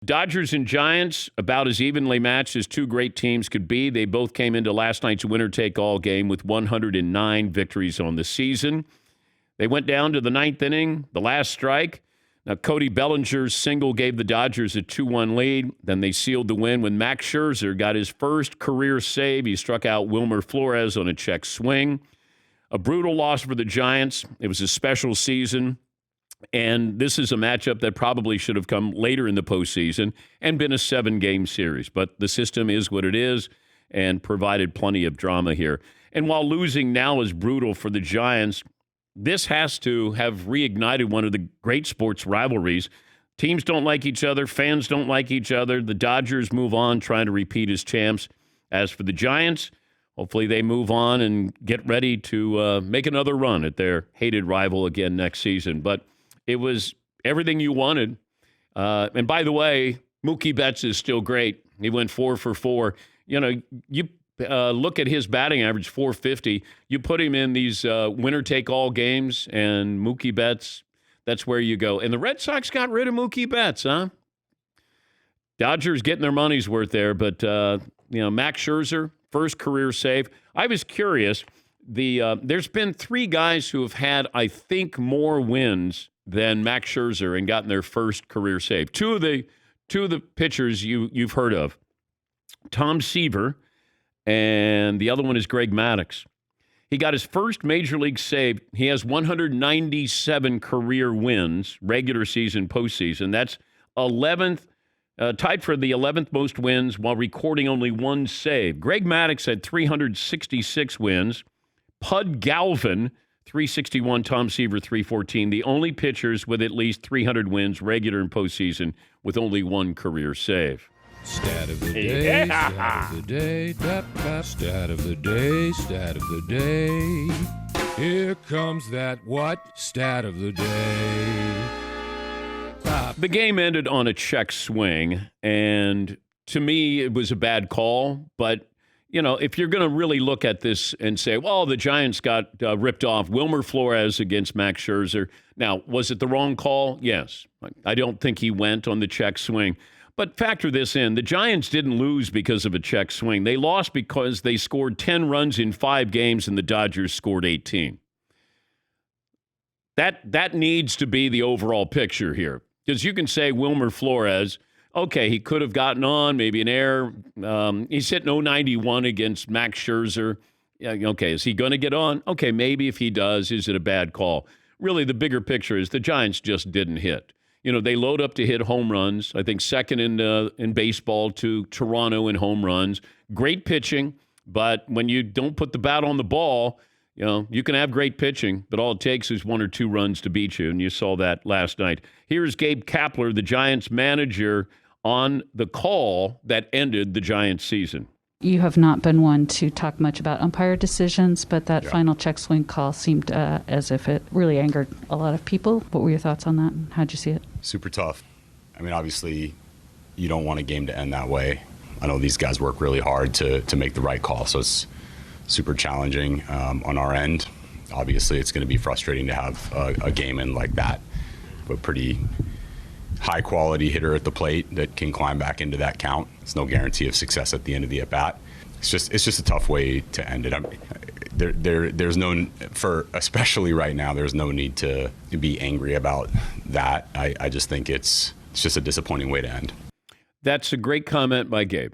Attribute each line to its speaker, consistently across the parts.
Speaker 1: Dodgers and Giants, about as evenly matched as two great teams could be. They both came into last night's winner-take-all game with 109 victories on the season. They went down to the ninth inning, the last strike. Now, Cody Bellinger's single gave the Dodgers a 2-1 lead. Then they sealed the win when Max Scherzer got his first career save. He struck out Wilmer Flores on a check swing. A brutal loss for the Giants. It was a special season. And this is a matchup that probably should have come later in the postseason and been a 7-game series. But the system is what it is and provided plenty of drama here. And while losing now is brutal for the Giants, this has to have reignited one of the great sports rivalries. Teams don't like each other. Fans don't like each other. The Dodgers move on, trying to repeat as champs. As for the Giants, hopefully they move on and get ready to make another run at their hated rival again next season. But it was everything you wanted. And by the way, Mookie Betts is still great. He went 4 for 4. You know, you look at his batting average, 450. You put him in these winner-take-all games, and Mookie Betts, that's where you go. And the Red Sox got rid of Mookie Betts, huh? Dodgers getting their money's worth there. But, Max Scherzer, first career save. I was curious. There's been 3 guys who have had, I think, more wins than Max Scherzer and gotten their first career save. Two of the pitchers you've heard of, Tom Seaver, and the other one is Greg Maddux. He got his first major league save. He has 197 career wins, regular season, postseason. That's 11th, tied for the 11th most wins while recording only 1 save. Greg Maddux had 366 wins. Pud Galvin, 361, Tom Seaver, 314. The only pitchers with at least 300 wins, regular and postseason, with only 1 career save.
Speaker 2: Stat of the day, stat of the day, stat of the day, stat of the day. Here comes that what? Stat of the day.
Speaker 1: The game ended on a check swing, and to me, it was a bad call, but if you're going to really look at this and say, well, the Giants got ripped off, Wilmer Flores against Max Scherzer. Now, was it the wrong call? Yes. I don't think he went on the check swing. But factor this in. The Giants didn't lose because of a check swing. They lost because they scored 10 runs in 5 games and the Dodgers scored 18. That needs to be the overall picture here. Because you can say Wilmer Flores, okay, he could have gotten on, maybe an error. He's hitting 091 against Max Scherzer. Yeah, okay, is he going to get on? Okay, maybe if he does, is it a bad call? Really, the bigger picture is the Giants just didn't hit. They load up to hit home runs. I think second in baseball to Toronto in home runs. Great pitching, but when you don't put the bat on the ball, you can have great pitching, but all it takes is 1 or 2 runs to beat you, and you saw that last night. Here's Gabe Kapler, the Giants manager, on the call that ended the Giants season.
Speaker 3: You have not been one to talk much about umpire decisions, but that final check swing call seemed as if it really angered a lot of people. What were your thoughts on that, and how'd you see it?
Speaker 4: Super tough. I mean, obviously, you don't want a game to end that way. I know these guys work really hard to make the right call, so it's super challenging on our end. Obviously, it's going to be frustrating to have a game end like that, but pretty high-quality hitter at the plate that can climb back into that count. It's no guarantee of success at the end of the at-bat. It's just a tough way to end it. I mean, there's no, especially right now, there's no need to be angry about that. I just think it's just a disappointing way to end.
Speaker 1: That's a great comment by Gabe.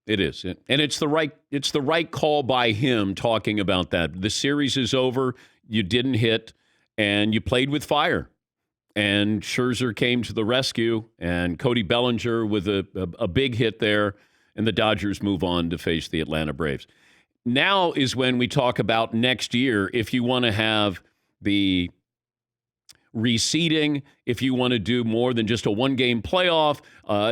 Speaker 1: It is. And it's the right call by him talking about that. The series is over. You didn't hit, and you played with fire. And Scherzer came to the rescue, and Cody Bellinger with a big hit there, and the Dodgers move on to face the Atlanta Braves. Now is when we talk about next year, if you want to have the reseeding, if you want to do more than just a 1-game playoff,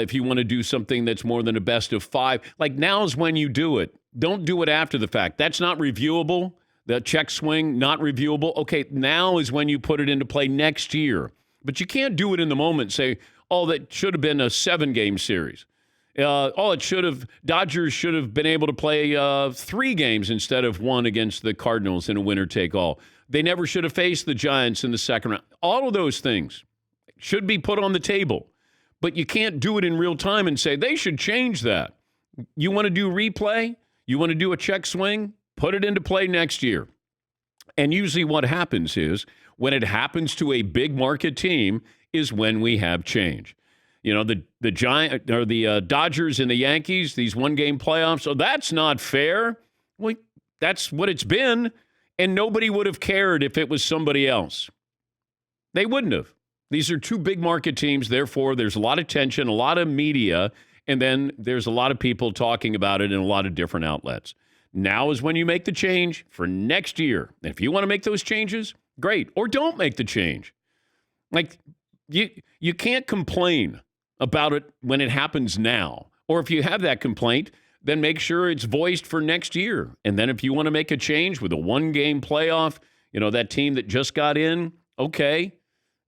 Speaker 1: if you want to do something that's more than a best of 5, like now is when you do it. Don't do it after the fact. That's not reviewable. The check swing, not reviewable. Okay, now is when you put it into play next year. But you can't do it in the moment and say, oh, that should have been a 7-game series. Dodgers should have been able to play 3 games instead of 1 against the Cardinals in a winner-take-all. They never should have faced the Giants in the second round. All of those things should be put on the table. But you can't do it in real time and say they should change that. You want to do replay? You want to do a check swing? Put it into play next year. And usually what happens is when it happens to a big market team is when we have change. You know, the Giant or the Dodgers and the Yankees, these one-game playoffs. So that's not fair. Well, that's what it's been, and nobody would have cared if it was somebody else. They wouldn't have. These are two big market teams. Therefore, there's a lot of tension, a lot of media, and then there's a lot of people talking about it in a lot of different outlets. Now is when you make the change for next year. And if you want to make those changes, great. Or don't make the change. Like, you can't complain about it when it happens now. Or if you have that complaint, then make sure it's voiced for next year. And then if you want to make a change with a one-game playoff, you know, that team that just got in, okay.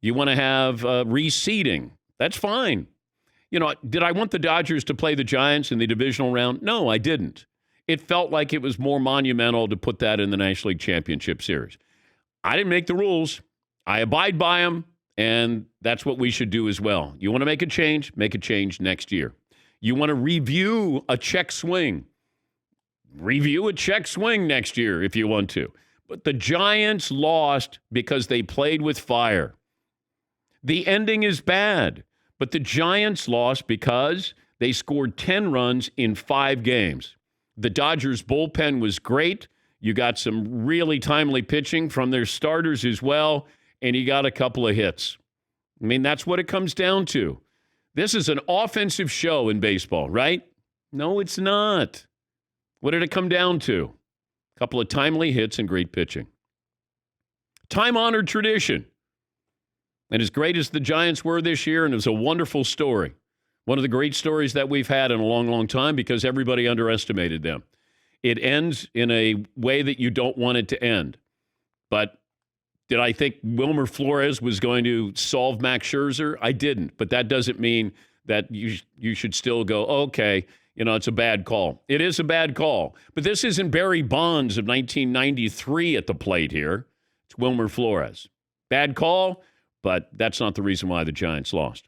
Speaker 1: You want to have reseeding. That's fine. You know, did I want the Dodgers to play the Giants in the divisional round? No, I didn't. It felt like it was more monumental to put that in the National League Championship Series. I didn't make the rules. I abide by them, and that's what we should do as well. You want to make a change next year. You want to review a check swing. Review a check swing next year if you want to. But the Giants lost because they played with fire. The ending is bad, but the Giants lost because they scored 10 runs in 5 games. The Dodgers bullpen was great. You got some really timely pitching from their starters as well, and you got a couple of hits. I mean, that's what it comes down to. This is an offensive show in baseball, right? No, it's not. What did it come down to? A couple of timely hits and great pitching. Time-honored tradition. And as great as the Giants were this year, and it was a wonderful story, one of the great stories that we've had in a long, long time because everybody underestimated them. It ends in a way that you don't want it to end. But did I think Wilmer Flores was going to solve Max Scherzer? I didn't. But that doesn't mean that you should still go, okay, you know, it's a bad call. It is a bad call. But this isn't Barry Bonds of 1993 at the plate here. It's Wilmer Flores. Bad call, but that's not the reason why the Giants lost.